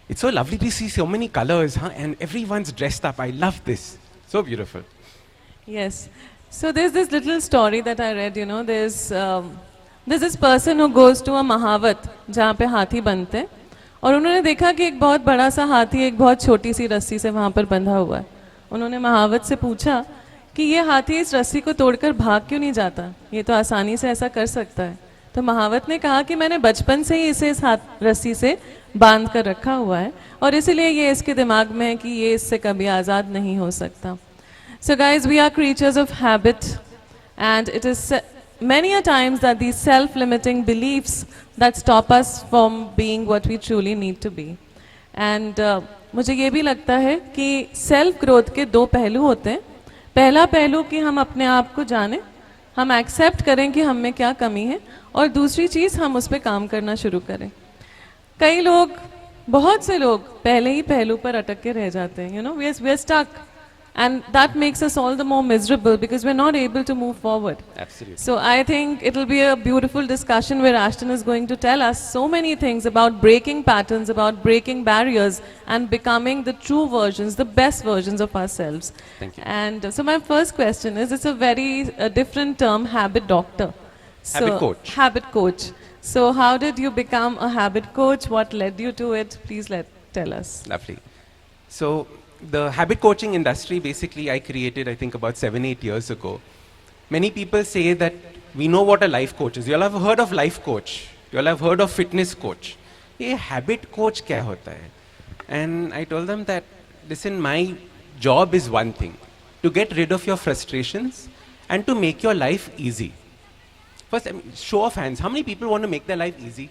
It's so lovely to see so many colors, huh? And everyone's dressed up. I love this. So beautiful. Yes. So there's this little story that I read, there's this person who goes to a महावत जहाँ पे हाथी बनते हैं और उन्होंने देखा कि एक बहुत बड़ा सा हाथी एक बहुत छोटी सी रस्सी से वहाँ पर बंधा हुआ है। उन्होंने महावत से पूछा कि ये हाथी इस रस्सी को तोड़कर भाग क्यों नहीं जाता, ये तो आसानी से ऐसा कर सकता है। तो महावत ने कहा कि मैंने बचपन से ही इसे इस हाथ रस्सी से बांध कर रखा हुआ है और इसीलिए ये इसके दिमाग में है कि ये इससे कभी आज़ाद नहीं हो सकता। So guys, we are creatures of habit, and it is many a times that these self-limiting beliefs that stop us from being what we truly need to be. And मुझे ये भी लगता है कि सेल्फ ग्रोथ के दो पहलू होते हैं। पहला पहलू कि हम अपने आप को जानें, हम एक्सेप्ट करें कि हम में क्या कमी है, और दूसरी चीज़ हम उस पर काम करना शुरू करें। कई लोग, बहुत से लोग पहले ही पहलू पर अटक के रह जाते हैं, we are stuck. And that makes us all the more miserable because we're not able to move forward. Absolutely. So I think it'll be a beautiful discussion where Ashton is going to tell us so many things about breaking patterns, about breaking barriers, and becoming the true versions, the best versions of ourselves. Thank you. And so my first question is, it's a very different term, habit doctor. Habit coach. Habit coach. So how did you become a habit coach? What led you to it? Please tell us. Lovely. So the habit coaching industry, basically, I created, I think, about 7-8 years ago. Many people say that we know what a life coach is. You all have heard of life coach. You all have heard of fitness coach. A habit coach kya hota hai? And I told them that, listen, my job is one thing, to get rid of your frustrations and to make your life easy. First, show of hands. How many people want to make their life easy?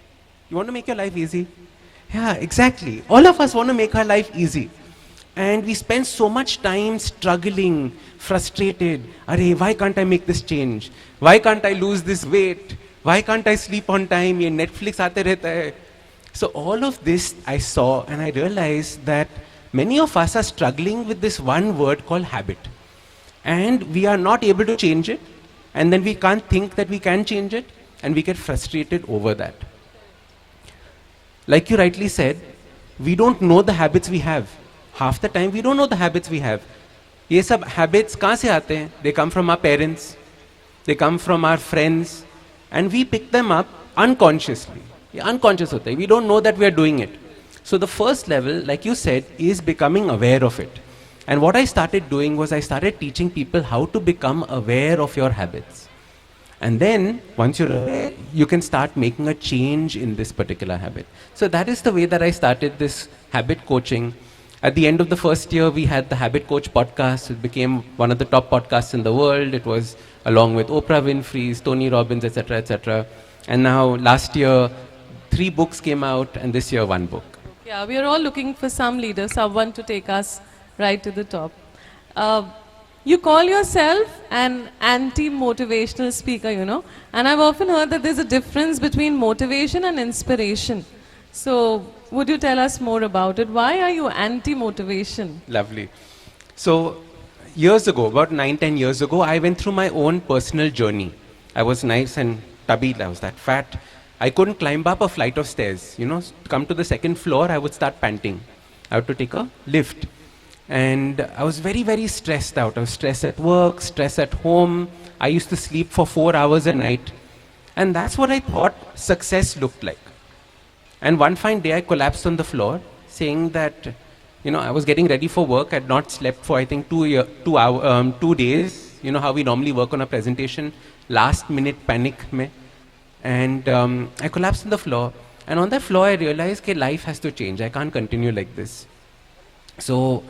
You want to make your life easy? Yeah, exactly. All of us want to make our life easy. And we spend so much time struggling, frustrated. Arey, why can't I make this change? Why can't I lose this weight? Why can't I sleep on time? Ye Netflix aate rehta hai. So all of this I saw and I realized that many of us are struggling with this one word called habit. And we are not able to change it. And then we can't think that we can change it. And we get frustrated over that. Like you rightly said, we don't know the habits we have. Half the time we don't know the habits we have. ये सब habits कहाँ से आते हैं? They come from our parents, they come from our friends, and we pick them up unconsciously. ये unconscious होता है. We don't know that we are doing it. So the first level, like you said, is becoming aware of it. And what I started doing was I started teaching people how to become aware of your habits. And then, once you're aware, you can start making a change in this particular habit. So that is the way that I started this habit coaching. At the end of the first year, we had the Habit Coach podcast. It became one of the top podcasts in the world. It was along with Oprah Winfrey, Tony Robbins, etc., etc. And now, last year, 3 books came out, and this year, 1 book. Yeah, we are all looking for some leader, someone to take us right to the top. You call yourself an anti-motivational speaker, and I've often heard that there's a difference between motivation and inspiration. So, would you tell us more about it? Why are you anti-motivation? Lovely. So, years ago, about 9-10 years ago, I went through my own personal journey. I was nice and tubby, I was that fat. I couldn't climb up a flight of stairs. To come to the second floor, I would start panting. I had to take a lift. And I was very, very stressed out. I was stressed at work, stressed at home. I used to sleep for 4 hours a night. And that's what I thought success looked like. And one fine day I collapsed on the floor saying that, I was getting ready for work. I had not slept for, I think, 2 days. You know how we normally work on a presentation, last minute panic mein. And I collapsed on the floor. And on that floor I realized that life has to change. I can't continue like this. So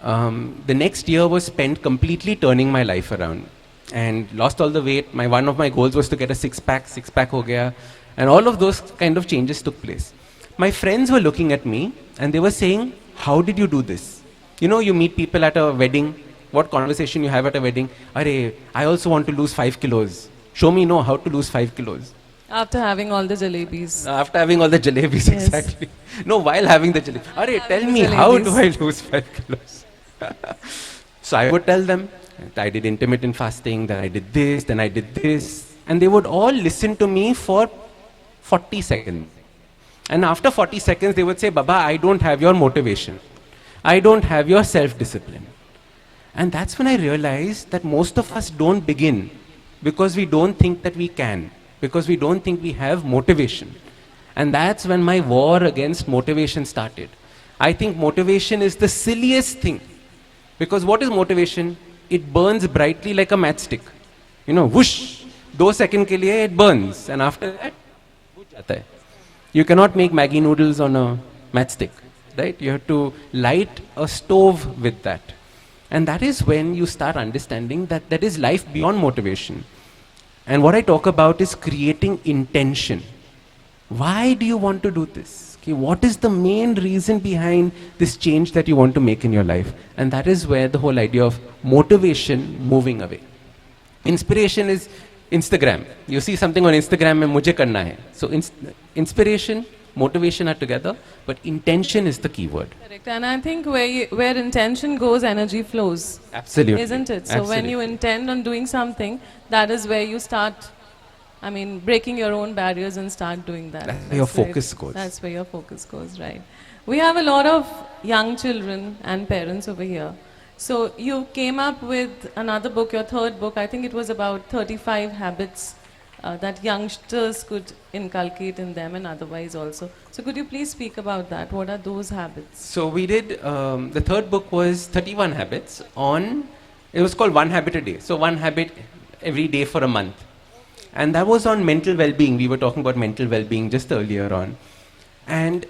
the next year was spent completely turning my life around. And lost all the weight. One of my goals was to get a six-pack ho gaya. And all of those kind of changes took place. My friends were looking at me and they were saying, how did you do this? You meet people at a wedding. What conversation you have at a wedding? Arey, I also want to lose 5 kilos. Show me how to lose 5 kilos. After having all the jalebis. After having all the jalebis, yes. Exactly. No, while having the jalebis. Arey, tell me, how do I lose 5 kilos? So I would tell them, I did intermittent fasting, then I did this, then I did this. And they would all listen to me for 40 seconds. And after 40 seconds, they would say, Baba, I don't have your motivation. I don't have your self-discipline. And that's when I realized that most of us don't begin because we don't think that we can, because we don't think we have motivation. And that's when my war against motivation started. I think motivation is the silliest thing. Because what is motivation? It burns brightly like a matchstick. You know, whoosh, 2 seconds के लिए it burns. And after that, बुझ जाता है. You cannot make Maggi noodles on a matchstick, right? You have to light a stove with that. And that is when you start understanding that there is life beyond motivation. And what I talk about is creating intention. Why do you want to do this? Okay, what is the main reason behind this change that you want to make in your life? And that is where the whole idea of motivation moving away. Inspiration is Instagram. You see something on Instagram mein mujhe karna hai. So inspiration, motivation are together, but intention is the key word. Correct. And I think where intention goes, energy flows. Absolutely. Isn't it? So when Absolutely. you intend on doing something, that is where you start, I mean, breaking your own barriers and start doing that. That's where your where focus goes. That's where your focus goes, right. We have a lot of young children and parents over here. So you came up with another book, your third book. I think it was about 35 habits that youngsters could inculcate in them and otherwise also. So could you please speak about that? What are those habits? So we did, the third book was 31 habits on, it was called One Habit a Day. So one habit every day for a month. And that was on mental well-being. We were talking about mental well-being just earlier on. And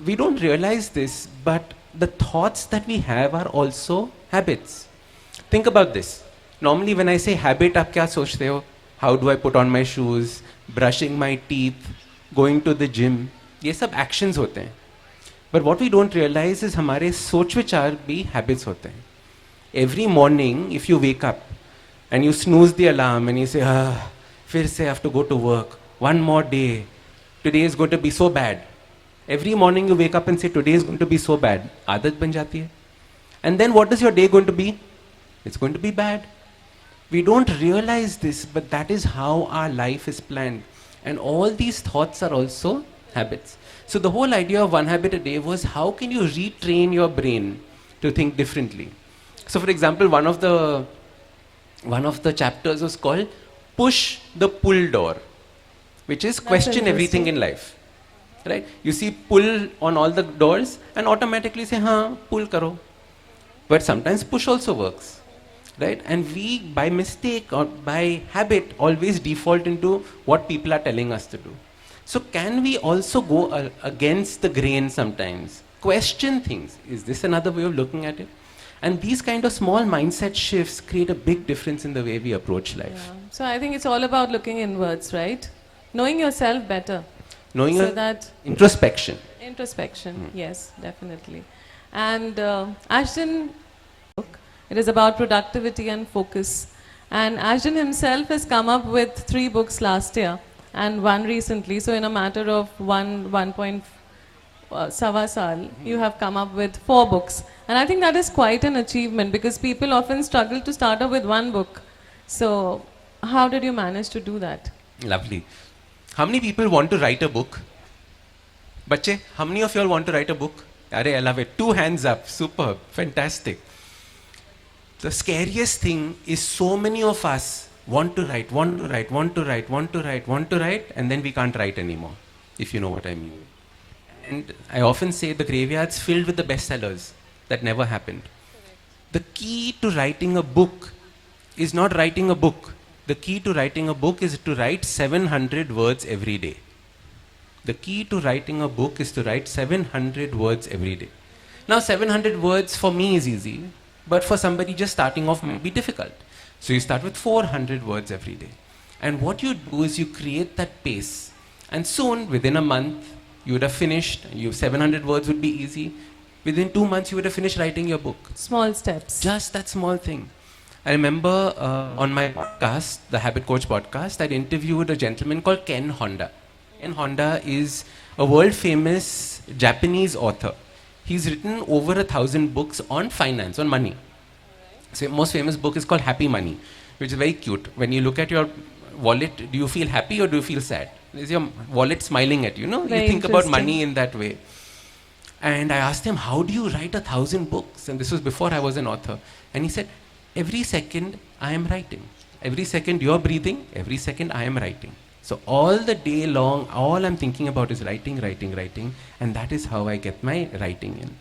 we don't realize this, but the thoughts that we have are also habits. Think about this. Normally when I say habit, आप क्या सोचते हो? How do I put on my shoes? Brushing my teeth? Going to the gym? ये सब actions होते हैं. But what we don't realize is हमारे सोच विचार भी habits होते हैं. Every morning, if you wake up and you snooze the alarm and you say, फिर से I have to go to work. One more day. Today is going to be so bad. Every morning you wake up and say, today is going to be so bad. आदत बन जाती है. And then what is your day going to be? It's going to be bad. We don't realize this, but that is how our life is planned. And all these thoughts are also habits. So the whole idea of one habit a day was how can you retrain your brain to think differently? So for example, one of the chapters was called Push the Pull Door, which is question everything in life. Right? You see pull on all the doors and automatically say, हाँ, pull करो. But sometimes push also works. Right? And we, by mistake or by habit, always default into what people are telling us to do. So can we also go against the grain sometimes? Question things. Is this another way of looking at it? And these kind of small mindset shifts create a big difference in the way we approach life. Yeah. So I think it's all about looking inwards, right? Knowing yourself better. Knowing So your that introspection. introspection, yes, definitely. And Ashton book, it is about productivity and focus. And Ashton himself has come up with 3 books last year and 1 recently. So in a matter of 1.7 saal, you have come up with 4 books. And I think that is quite an achievement because people often struggle to start off with 1 book. So how did you manage to do that? Lovely. How many people want to write a book? Bache, how many of you all want to write a book? Arey, I love it. 2 hands up. Superb. Fantastic. The scariest thing is so many of us want to write, and then we can't write anymore, if you know what I mean. And I often say the graveyard's filled with the bestsellers that never happened. The key to writing a book is not writing a book. The key to writing a book is to write 700 words every day. The key to writing a book is to write 700 words every day. Now 700 words for me is easy, but for somebody just starting off might be difficult. So you start with 400 words every day. And what you do is you create that pace. And soon, within a month, you would have finished. 700 words would be easy. Within 2 months, you would have finished writing your book. Small steps. Just that small thing. I remember on my podcast, the Habit Coach podcast, I interviewed a gentleman called Ken Honda. Ken Honda is a world famous Japanese author. He's written over 1,000 books on finance, on money. So most famous book is called Happy Money, which is very cute. When you look at your wallet, do you feel happy or do you feel sad? Is your wallet smiling at you? No, Very you think about interesting. money in that way. And I asked him, how do you write 1,000 books? And this was before I was an author. And he said, every second I am writing. Every second you're breathing, every second I am writing. So all the day long, all I'm thinking about is writing, writing, writing. And that is how I get my writing in.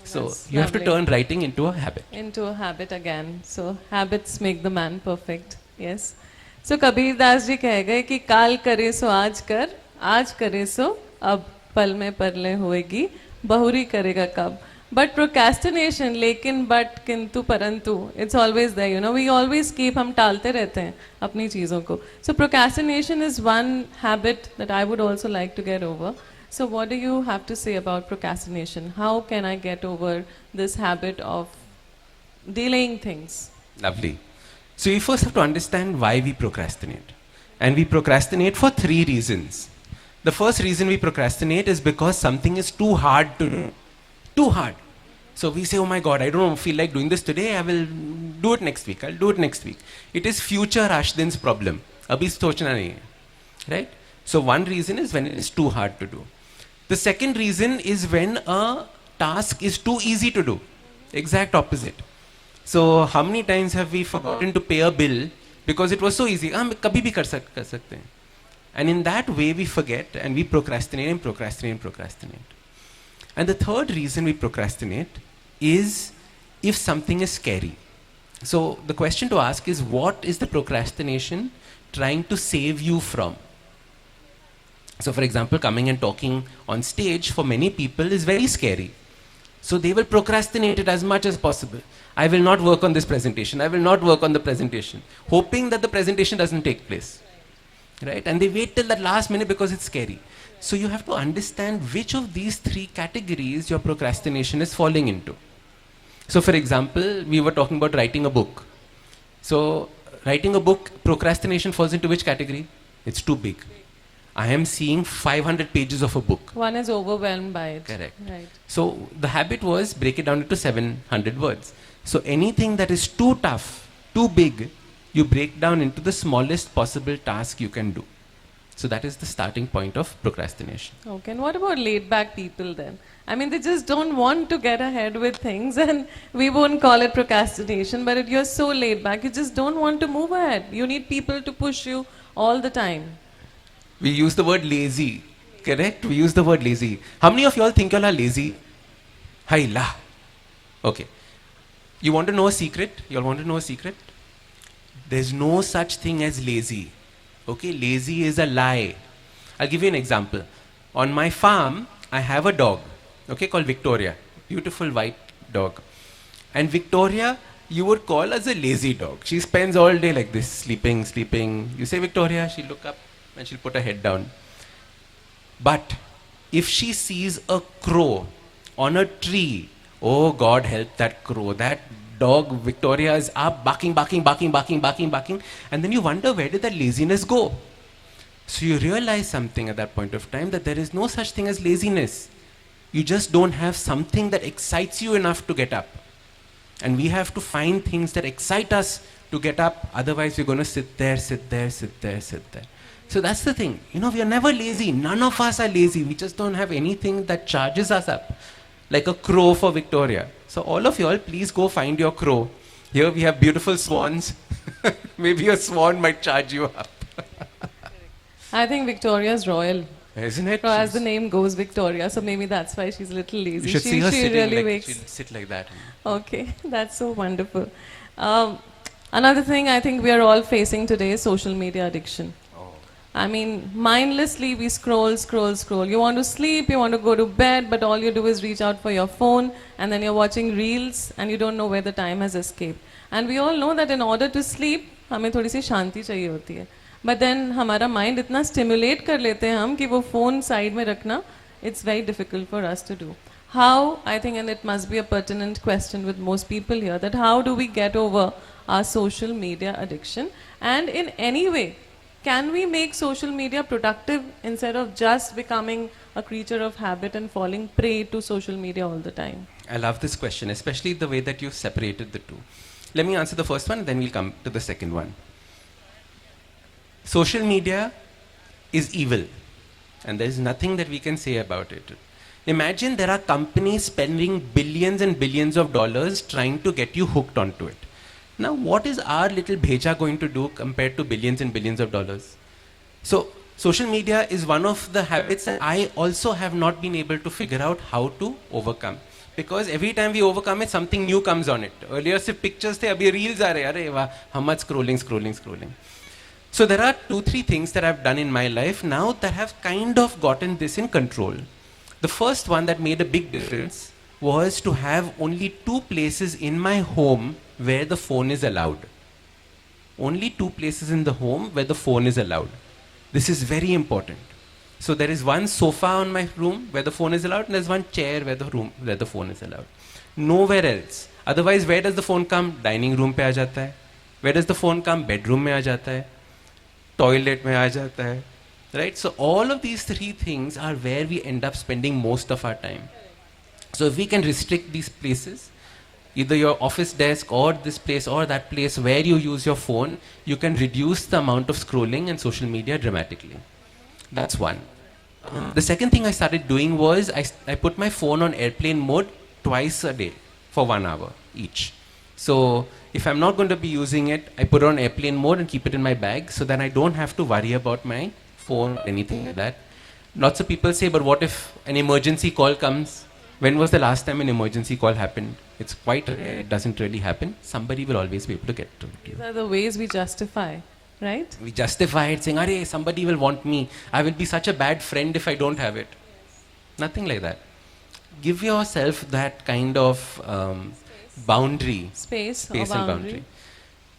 So That's you have to lovely. turn writing into a habit. Into a habit again. So habits make the man perfect. Yes. So Kabir Das जी कह गए कि काल करे सो आज करे सो अब पल में परले होएगी बहुरी करेगा कब. But procrastination, लेकिन but किंतु परंतु, it's always there. You know, we always keep, हम टालते रहते हैं अपनी चीज़ों को. So procrastination is one habit that I would also like to get over. So what do you have to say about procrastination? How can I get over this habit of delaying things? Lovely. So you first have to understand why we procrastinate. And we procrastinate for 3 reasons. The first reason we procrastinate is because something is too hard to do. Too hard. So we say, oh my God, I don't feel like doing this today. I will do it next week. I'll do it next week. It is future Ashdin's problem. Abhi sochna nahi hai. Right? So one reason is when it is too hard to do. The second reason is when a task is too easy to do. Exact opposite. So how many times have we forgotten to pay a bill because it was so easy? Kabhi bhi kar sakte hain. And in that way we forget and we procrastinate and procrastinate and procrastinate. And the third reason we procrastinate is if something is scary. So the question to ask is, what is the procrastination trying to save you from? So for example, coming and talking on stage for many people is very scary. So they will procrastinate it as much as possible. I will not work on this presentation. I will not work on the presentation, hoping that the presentation doesn't take place. Right? And they wait till that last minute because it's scary. So you have to understand which of these 3 categories your procrastination is falling into. So for example, we were talking about writing a book. So writing a book, procrastination falls into which category? It's too big. I am seeing 500 pages of a book. One is overwhelmed by it. Correct. Right. So the habit was break it down into 700 words. So anything that is too tough, too big, you break down into the smallest possible task you can do. So that is the starting point of procrastination. Okay, and what about laid back people then? I mean, they just don't want to get ahead with things, and we won't call it procrastination, but you're so laid back, you just don't want to move ahead. You need people to push you all the time. We use the word lazy, correct? We use the word lazy. How many of you all think you all are lazy? Hai la. Okay. You want to know a secret? You all want to know a secret? There's no such thing as lazy. Okay, lazy is a lie. I'll give you an example. On my farm, I have a dog, okay, called Victoria. Beautiful white dog. And Victoria, you would call as a lazy dog. She spends all day like this, sleeping, sleeping. You say Victoria, she'll look up and she'll put her head down. But if she sees a crow on a tree, oh God help that crow. That dog Victoria is up barking, barking, barking, barking, barking, barking. And then you wonder, where did that laziness go? So you realize something at that point of time, that there is no such thing as laziness. You just don't have something that excites you enough to get up. And we have to find things that excite us to get up. Otherwise we're going to sit there, sit there, sit there, sit there. So that's the thing. You know, we are never lazy. None of us are lazy. We just don't have anything that charges us up. Like a crow for Victoria. So all of you all, please go find your crow. Here we have beautiful swans. Maybe a swan might charge you up. I think Victoria's royal. Isn't it? So as the name goes, Victoria, so maybe that's why she's a little lazy. You should see her she sitting really like, wakes. she'll sit like that. Okay, that's so wonderful. Another thing I think we are all facing today is social media addiction. I mean, mindlessly we scroll, scroll, scroll. You want to sleep, you want to go to bed, but all you do is reach out for your phone, and then you're watching reels, and you don't know where the time has escaped. And we all know that in order to sleep, हमें थोड़ी सी शांति चाहिए होती है. But then हमारा mind इतना stimulate कर लेते हैं हम कि वो phone side में रखना, it's very difficult for us to do. How, I think, and it must be a pertinent question with most people here, that how do we get over our social media addiction? And in any way, can we make social media productive instead of just becoming a creature of habit and falling prey to social media all the time? I love this question, especially the way that you've separated the two. Let me answer the first one, and then we'll come to the second one. Social media is evil. And there is nothing that we can say about it. Imagine there are companies spending billions and billions of dollars trying to get you hooked onto it. Now, what is our little bheja going to do compared to billions and billions of dollars? So, social media is one of the habits that I also have not been able to figure out how to overcome. Because every time we overcome it, something new comes on it. Earlier, सिर्फ pictures थे, अभी reels आ रहे हैं, अरे वाह, how much scrolling. So there are 2-3 things that I've done in my life now that have kind of gotten this in control. The first one that made a big difference was to have only 2 places in my home where the phone is allowed. Only 2 places in the home where the phone is allowed. This is very important. So there is one sofa on my room where the phone is allowed, and there's one chair where the phone is allowed. Nowhere else. Otherwise, where does the phone come? Dining room पे आ जाता है. Where does the phone come? Bedroom में आ जाता है. Toilet में आ जाता है. Right? So all of these 3 things are where we end up spending most of our time. So if we can restrict these places, either your office desk or this place or that place where you use your phone, you can reduce the amount of scrolling and social media dramatically. That's one. The second thing I started doing was I put my phone on airplane mode twice a day for 1 hour each. So if I'm not going to be using it, I put it on airplane mode and keep it in my bag so that I don't have to worry about my phone or anything like that. Lots of people say, but what if an emergency call comes? When was the last time an emergency call happened? It's quite rare. It doesn't really happen. Somebody will always be able to get to you. These are the ways we justify, right? We justify it saying, "Arey, somebody will want me. I will be such a bad friend if I don't have it." Nothing like that. Give yourself that kind of boundary. Space or And boundary. boundary.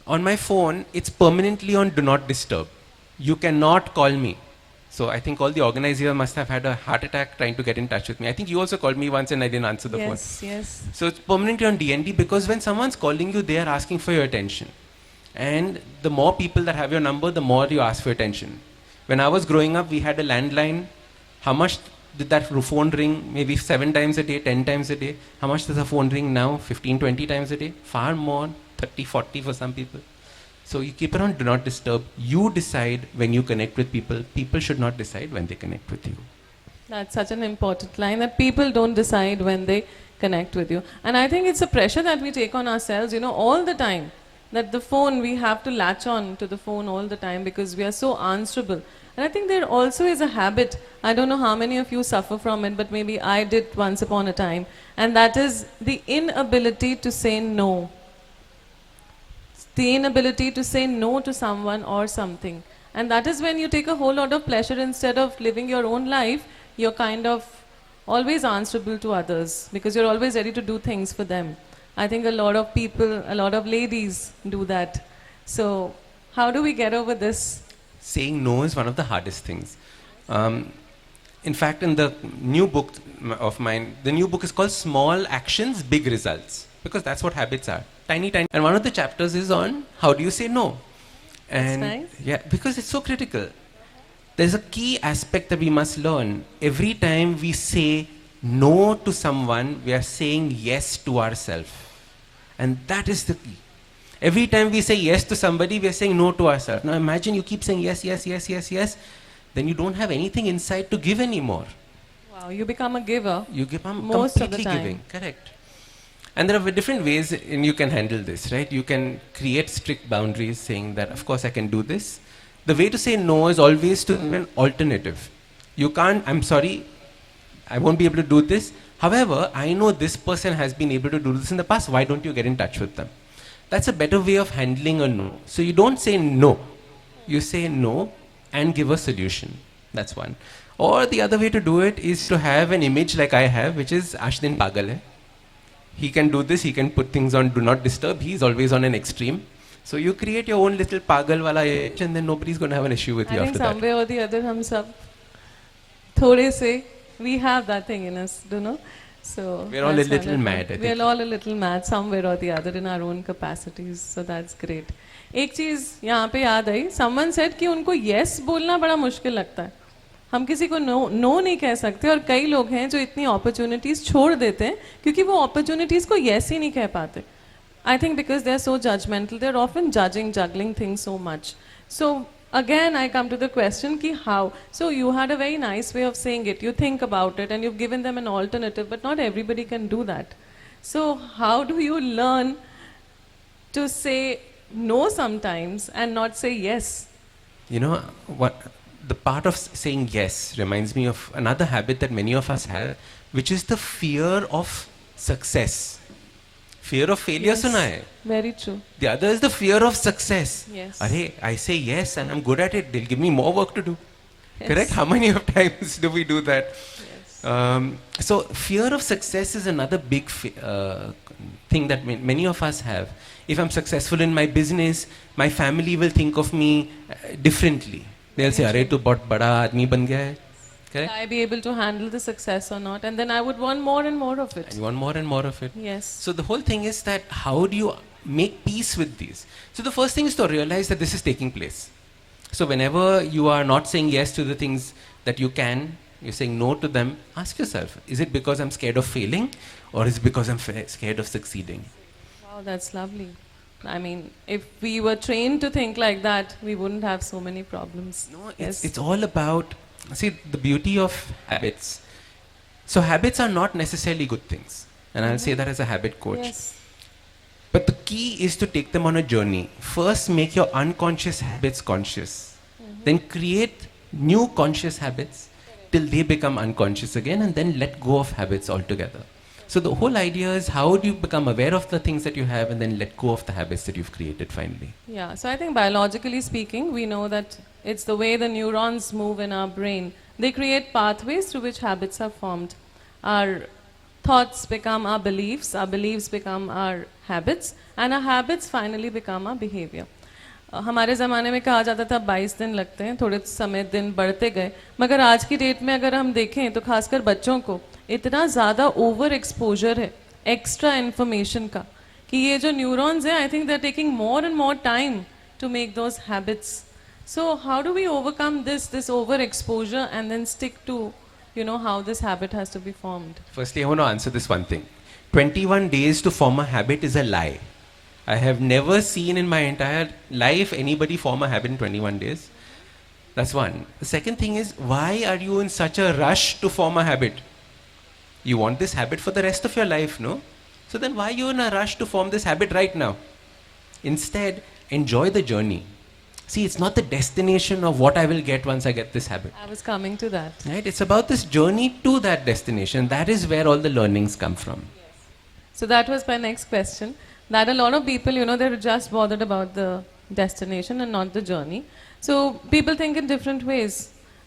On my phone, it's permanently on do not disturb. You cannot call me. So I think all the organizers must have had a heart attack trying to get in touch with me. I think you also called me once and I didn't answer the phone. Yes. So it's permanently on DND because when someone's calling you, they are asking for your attention. And the more people that have your number, the more you ask for attention. When I was growing up, we had a landline. How much did that phone ring? Maybe 7 times a day, 10 times a day. How much does a phone ring now? 15, 20 times a day? Far more, 30, 40 for some people. So you keep it on do not disturb. You decide when you connect with people. People should not decide when they connect with you. That's such an important line, that people don't decide when they connect with you. And I think it's a pressure that we take on ourselves, all the time. That the phone, we have to latch on to the phone all the time because we are so answerable. And I think there also is a habit, I don't know how many of you suffer from it, but maybe I did once upon a time. And that is the inability to say no. The inability to say no to someone or something. And that is when you take a whole lot of pleasure. Instead of living your own life, you're kind of always answerable to others because you're always ready to do things for them. I think a lot of people, a lot of ladies do that. So how do we get over this? Saying no is one of the hardest things. In fact, in the new book of mine, the new book is called Small Actions, Big Results, because that's what habits are. Tiny. And one of the chapters is on how do you say no. And That's nice. yeah, because it's so critical. There's a key aspect that we must learn. Every time we say no to someone, we are saying yes to ourselves. And that is the key. Every time we say yes to somebody, we are saying no to ourselves. Now imagine you keep saying yes, then you don't have anything inside to give anymore. Wow, you become a giver. You become Most of the completely time. giving. Correct. And there are different ways you can handle this, right? You can create strict boundaries saying that, of course, I can do this. The way to say no is always to have an alternative. You can't, I'm sorry, I won't be able to do this. However, I know this person has been able to do this in the past. Why don't you get in touch with them? That's a better way of handling a no. So you don't say no. You say no and give a solution. That's one. Or the other way to do it is to have an image like I have, which is Ashdin Pagal hai. He can do this, he can put things on do not disturb, he's always on an extreme. So you create your own little pagal wala image and then nobody's going to have an issue with you I after think that. somewhere or the other, hum sab thode se, we have that thing in us, So We're all a that's little wonderful. mad, I think. We're all a little mad somewhere or the other in our own capacities. So that's great. एक चीज यहाँ पे याद आई, someone said कि उनको yes बोलना बड़ा मुश्किल लगता है. हम किसी को नो नहीं कह सकते और कई लोग हैं जो इतनी अपॉर्चुनिटीज छोड़ देते हैं क्योंकि वो अपॉर्चुनिटीज को yes ही नहीं कह पाते. I think because they are so judgmental, they are often juggling things so much. So again I come to the question ki how. So you had a very nice way of saying it. You think about it and you've given them an alternative, but not everybody can do that. So how do you learn to say no sometimes and not say yes? You know, what the part of saying yes reminds me of another habit that many of us have, which is the fear of success. Fear of failure Yes. suna hai. Very true. The other is the fear of success. Yes. Arey, I say yes and I'm good at it. They'll give me more work to do. Yes. Correct? How many of times do we do that? Yes. So fear of success is another big thing that many of us have. If I'm successful in my business, my family will think of me differently. They'll say, "Arey, tu bahut bada aadmi ban gaya hai." Will Correct? I be able to handle the success or not? And then I would want more and more of it. And you want more and more of it. Yes. So the whole thing is that how do you make peace with these? So the first thing is to realize that this is taking place. So whenever you are not saying yes to the things that you can, you're saying no to them, ask yourself, is it because I'm scared of failing or is it because I'm scared of succeeding? Wow, that's lovely. I mean, if we were trained to think like that, we wouldn't have so many problems. No, Yes. it's all about, see, the beauty of habits. So habits are not necessarily good things. And I'll say that as a habit coach. Yes. But the key is to take them on a journey. First, make your unconscious habits conscious. Then create new conscious habits till they become unconscious again, and then let go of habits altogether. So the whole idea is how do you become aware of the things that you have and then let go of the habits that you've created finally. Yeah, so I think biologically speaking, we know that it's the way the neurons move in our brain. They create pathways through which habits are formed. Our thoughts become our beliefs become our habits, and our habits finally become our behavior. हमारे ज़माने में कहा जाता था 22 दिन लगते हैं, थोड़े समय दिन बढ़ते गए, मगर आज की डेट में अगर हम देखें तो खासकर बच्चों को इतना ज़्यादा ओवर एक्सपोजर है एक्स्ट्रा इन्फॉर्मेशन का कि ये जो न्यूरॉन्स हैं I think they are taking more and more time to make those habits. So how do we overcome this over exposure and then stick to how this habit has to be formed? Firstly, I want to answer this one thing. 21 days to form a habit is a lie. I have never seen in my entire life anybody form a habit in 21 days. That's one. The second thing is, why are you in such a rush to form a habit? You want this habit for the rest of your life, no? So then why are you in a rush to form this habit right now? Instead, enjoy the journey. See, it's not the destination of what I will get once I get this habit. I was coming to that. Right? It's about this journey to that destination. That is where all the learnings come from. So that was my next question. That a lot of people, they're just bothered about the destination and not the journey. So people think in different ways.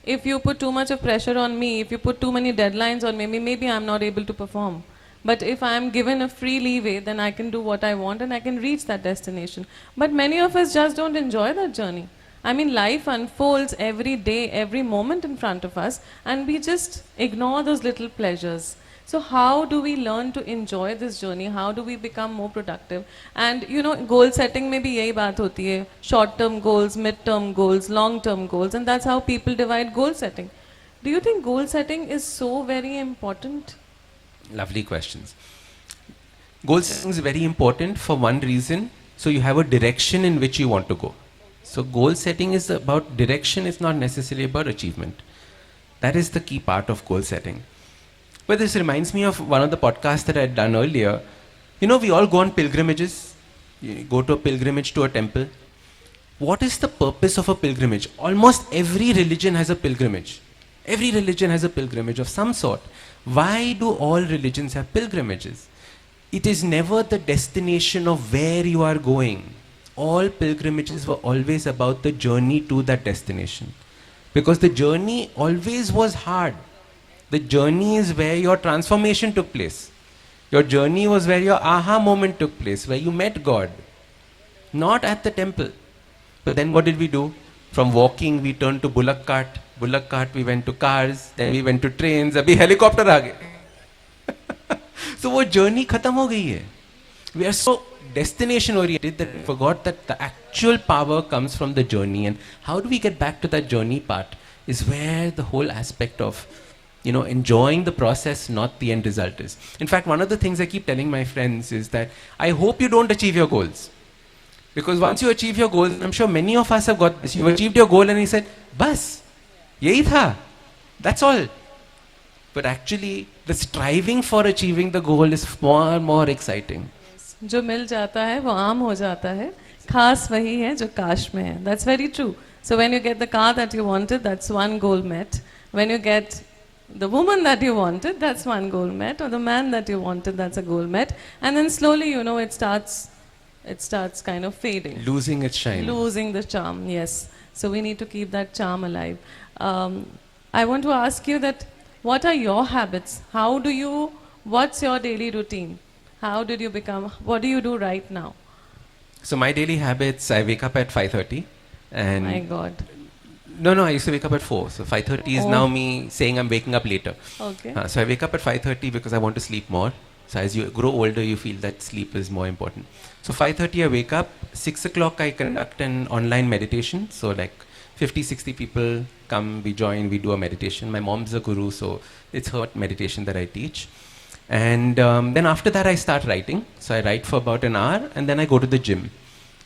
If you put too much of pressure on me, if you put too many deadlines on me, maybe I'm not able to perform. But if I'm given a free leeway, then I can do what I want and I can reach that destination. But many of us just don't enjoy that journey. I mean, life unfolds every day, every moment in front of us, and we just ignore those little pleasures. So how do we learn to enjoy this journey? How do we become more productive? And goal setting में भी यही बात होती है. Short-term goals, mid-term goals, long-term goals, and that's how people divide goal setting. Do you think goal setting is so very important? Lovely questions. Goal setting is very important for one reason. So you have a direction in which you want to go. So goal setting is about direction, it's not necessarily about achievement. That is the key part of goal setting. But this reminds me of one of the podcasts that I had done earlier. We all go on pilgrimages. You go to a pilgrimage to a temple. What is the purpose of a pilgrimage? Almost every religion has a pilgrimage. Every religion has a pilgrimage of some sort. Why do all religions have pilgrimages? It is never the destination of where you are going. All pilgrimages were always about the journey to that destination. Because the journey always was hard. The journey is where your transformation took place. Your journey was where your aha moment took place, where you met God. Not at the temple. But then what did we do? From walking, we turned to bullock cart. Bullock cart, we went to cars. Then we went to trains. Abhi helicopter aa gaye. So वो journey खत्म हो गई है. We are so destination oriented that we forgot that the actual power comes from the journey. And how do we get back to that journey part is where the whole aspect of enjoying the process, not the end result is. In fact, one of the things I keep telling my friends is that I hope you don't achieve your goals. Because once you achieve your goals, I'm sure many of us have got this. You achieved your goal and you said, bas, yahi tha. That's all. But actually, the striving for achieving the goal is far more exciting. जो मिल जाता है वो आम हो जाता है, खास वही है जो काश में है. That's very true. So when you get the car that you wanted, that's one goal met. When you get the woman that you wanted, that's one goal met, or the man that you wanted, that's a goal met. And then slowly, you know, it starts kind of fading. Losing its shine. Losing the charm, yes. So we need to keep that charm alive. I want to ask you that, what are your habits? What's your daily routine? How did you become, what do you do right now? So my daily habits, I wake up at 5:30 and... My God. No, I used to wake up at 4. So 5:30 is Oh. now me saying I'm waking up later. Okay. So I wake up at 5:30 because I want to sleep more. So as you grow older, you feel that sleep is more important. So 5:30 I wake up. 6 o'clock I conduct an online meditation. So like 50, 60 people come, we join, we do a meditation. My mom's a guru, so it's her meditation that I teach. And then after that I start writing. So I write for about an hour and then I go to the gym.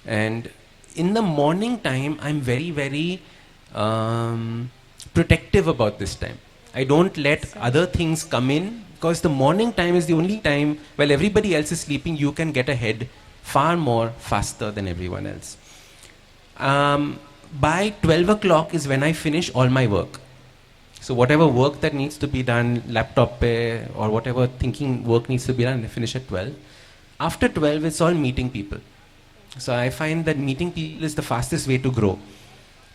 And in the morning time, I'm very, very protective about this time. I don't let other things come in, because the morning time is the only time while everybody else is sleeping, you can get ahead far more faster than everyone else. By 12 o'clock is when I finish all my work. So whatever work that needs to be done, laptop pe, or whatever thinking work needs to be done, I finish at 12. After 12, it's all meeting people. So I find that meeting people is the fastest way to grow.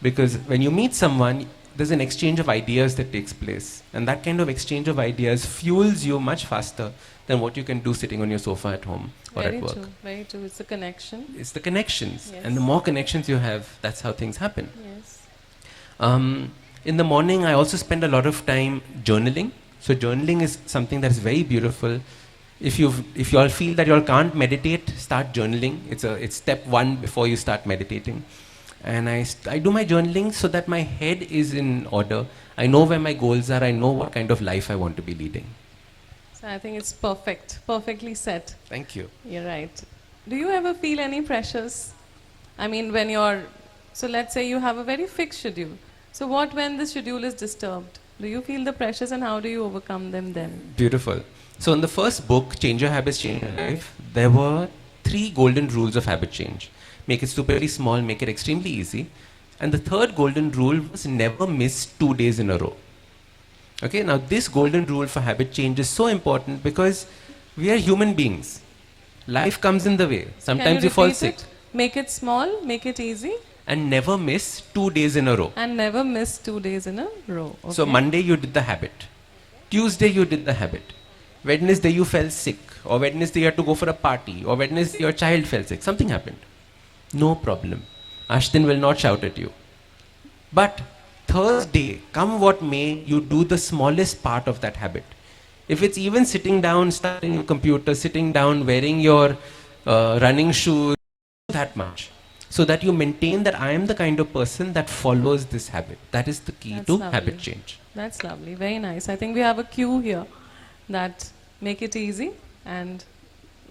Because when you meet someone, there's an exchange of ideas that takes place. And that kind of exchange of ideas fuels you much faster than what you can do sitting on your sofa at home or Very at work. true, very true. It's the connection. It's the connections. Yes. And the more connections you have, that's how things happen. Yes. In the morning, I also spend a lot of time journaling. So journaling is something that is very beautiful. If you all feel that you all can't meditate, start journaling. It's step one before you start meditating. And I do my journaling so that my head is in order. I know where my goals are. I know what kind of life I want to be leading. So I think it's perfect, perfectly set. Thank you. You're right. Do you ever feel any pressures? I mean, so let's say you have a very fixed schedule. So what when the schedule is disturbed? Do you feel the pressures and how do you overcome them then? Beautiful. So in the first book, Change Your Habits, Change Your Life, there were 3 golden rules of habit change. Make it stupidly small, make it extremely easy. And the third golden rule was never miss 2 days in a row. Okay, now this golden rule for habit change is so important because we are human beings. Life comes in the way. Sometimes you fall repeat sick. it? Make it small, make it easy, And never miss 2 days in a row. and never miss 2 days in a row. Okay? So Monday you did the habit. Tuesday you did the habit. Wednesday you fell sick. Or Wednesday you had to go for a party. Or Wednesday your child fell sick. Something happened. No problem. Ashton will not shout at you. But Thursday, come what may, you do the smallest part of that habit. If it's even sitting down, starting your computer, sitting down, wearing your running shoes, that much. So that you maintain that I am the kind of person that follows this habit. That is the key That's to lovely. habit change. That's lovely, very nice. I think we have a cue here that make it easy, and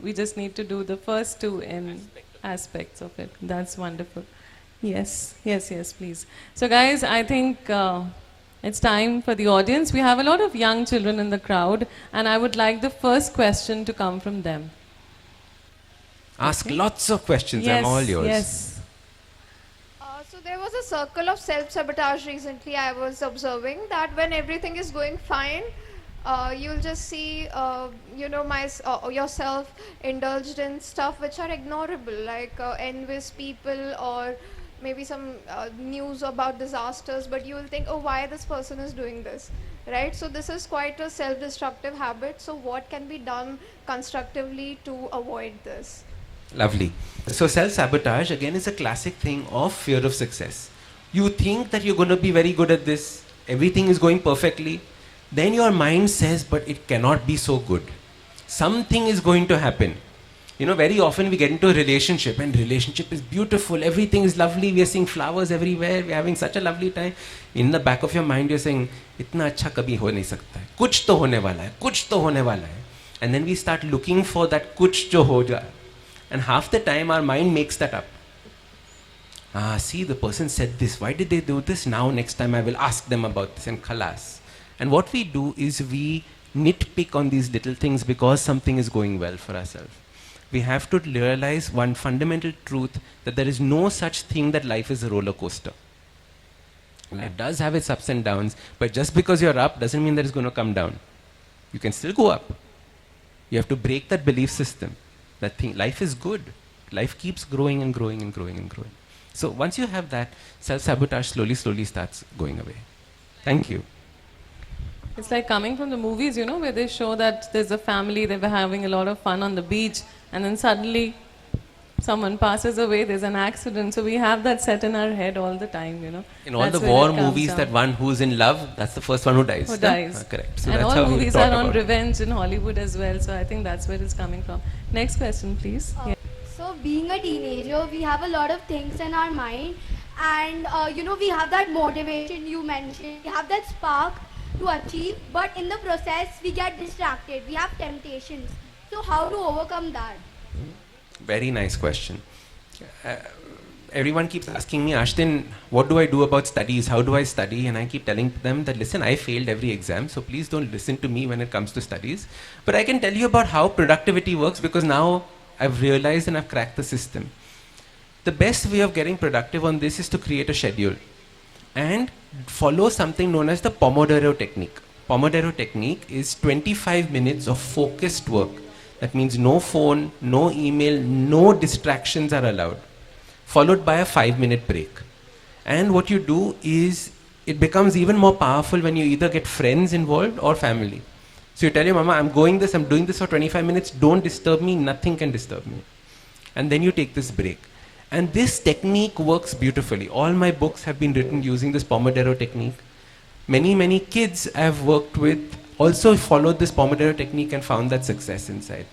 we just need to do the first 2 in aspects of it. That's wonderful. Yes, please. So guys, I think it's time for the audience. We have a lot of young children in the crowd, and I would like the first question to come from them. Ask lots of questions. I'm all yours. Yes. So there was a circle of self-sabotage recently I was observing that when everything is going fine, you'll just see, yourself indulged in stuff which are ignorable, like envious people or maybe some news about disasters, but you will think, oh, why this person is doing this, right? So this is quite a self-destructive habit. So what can be done constructively to avoid this? Lovely. So self-sabotage again is a classic thing of fear of success. You think that you're going to be very good at this, everything is going perfectly, then your mind says, but it cannot be so good. Something is going to happen. You know, very often we get into a relationship and relationship is beautiful, everything is lovely, we are seeing flowers everywhere, we are having such a lovely time. In the back of your mind you're saying, itna acha kabhi ho nahi sakta hai. Kuch to hone wala hai, kuch to hone wala hai. And then we start looking for that kuch jo ho jaye. And half the time our mind makes that up. See, the person said this. Why did they do this? Now, next time I will ask them about this, and khalas. And what we do is we nitpick on these little things because something is going well for ourselves. We have to realize one fundamental truth, that there is no such thing that life is a roller coaster. It does have its ups and downs, but just because you're up doesn't mean that it's going to come down. You can still go up. You have to break that belief system. That thing, life is good. Life keeps growing and growing and growing and growing. So once you have that, self-sabotage slowly starts going away. Thank you. It's like coming from the movies, you know, where they show that there's a family, they were having a lot of fun on the beach, and then suddenly someone passes away, there's an accident. So we have that set in our head all the time, you know. In all That's the where war it comes movies, down. that one who's in love, that's the first one who dies. Who no? dies. Correct. So And that's all how we movies talk are on about it. revenge in Hollywood as well. So I think that's where it's coming from. Next question, please. Yeah. So being a teenager, we have a lot of things in our mind, and we have that motivation you mentioned, we have that spark to achieve, but in the process we get distracted, we have temptations. So how to overcome that? Very nice question. Everyone keeps asking me, Ashton, what do I do about studies? How do I study? And I keep telling them that, listen, I failed every exam, so please don't listen to me when it comes to studies. But I can tell you about how productivity works, because now I've realized and I've cracked the system. The best way of getting productive on this is to create a schedule and follow something known as the Pomodoro technique. Pomodoro technique is 25 minutes of focused work. That means no phone, no email, no distractions are allowed, followed by a 5-minute break. And what you do is, it becomes even more powerful when you either get friends involved or family. So you tell your mama, I'm doing this for 25 minutes, don't disturb me, nothing can disturb me. And then you take this break. And this technique works beautifully. All my books have been written using this Pomodoro technique. Many kids I've worked with also followed this Pomodoro technique and found that success inside.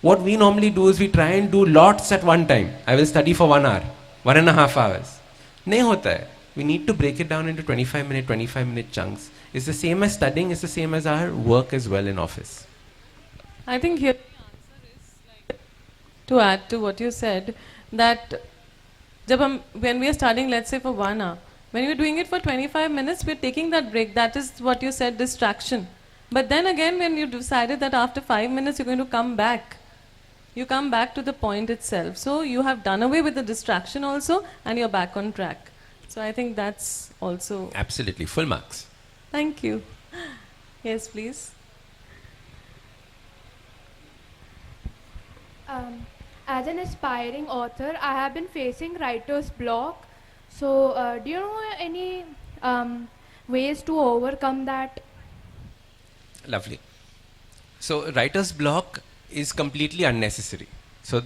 What we normally do is we try and do lots at one time. I will study for 1 hour, 1.5 hours. Nahi hota hai. We need to break it down into 25-minute chunks. It's the same as studying, it's the same as our work as well in office. I think here the answer is, like, to add to what you said, that when we are studying, let's say for 1 hour, when you're doing it for 25 minutes, we're taking that break. That is what you said, distraction. But then again, when you decided that after 5 minutes you're going to come back, you come back to the point itself. So you have done away with the distraction also, and you're back on track. So I think that's also... Absolutely, full marks. Thank you. Yes, please. As an aspiring author, I have been facing writer's block. So, do you know any ways to overcome that? Lovely. So writer's block is completely unnecessary. So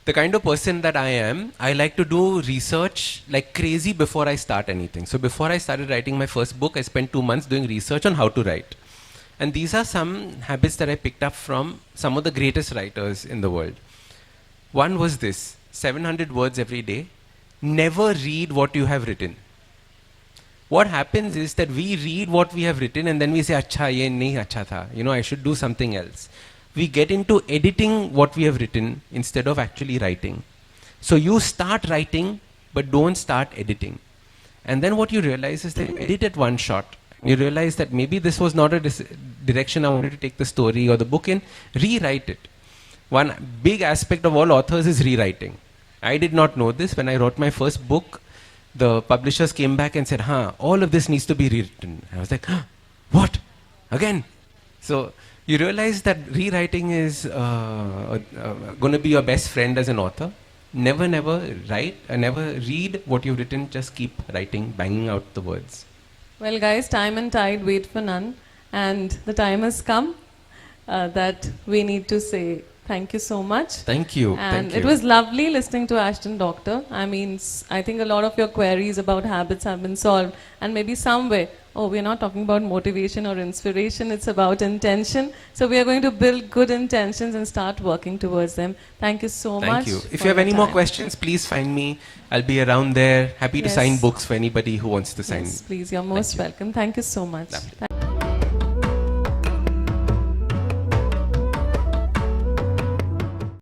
the kind of person that I am, I like to do research like crazy before I start anything. So before I started writing my first book, I spent 2 months doing research on how to write. And these are some habits that I picked up from some of the greatest writers in the world. One was this: 700 words every day. Never read what you have written. What happens is that we read what we have written and then we say, "Acha, ye nahi acha tha. I should do something else." We get into editing what we have written instead of actually writing. So you start writing, but don't start editing. And then what you realize is that you edit at one shot. You realize that maybe this was not a direction I wanted to take the story or the book in. Rewrite it. One big aspect of all authors is rewriting. I did not know this. When I wrote my first book, the publishers came back and said, all of this needs to be rewritten. I was like, what? Again? So you realize that rewriting is going to be your best friend as an author. Never write, never read what you've written. Just keep writing, banging out the words. Well, guys, time and tide wait for none. And the time has come that we need to say thank you so much. Thank you. And Thank you. it was lovely listening to Ashton Doctor. I mean, I think a lot of your queries about habits have been solved. And maybe somewhere, we're not talking about motivation or inspiration, it's about intention. So we are going to build good intentions and start working towards them. Thank you so much. Thank you. If for you have your any more time. questions, please find me. I'll be around there. Happy to Yes. sign books for anybody who wants to sign. Yes, please, you're most Thank you. welcome. Thank you so much. Lovely. Thank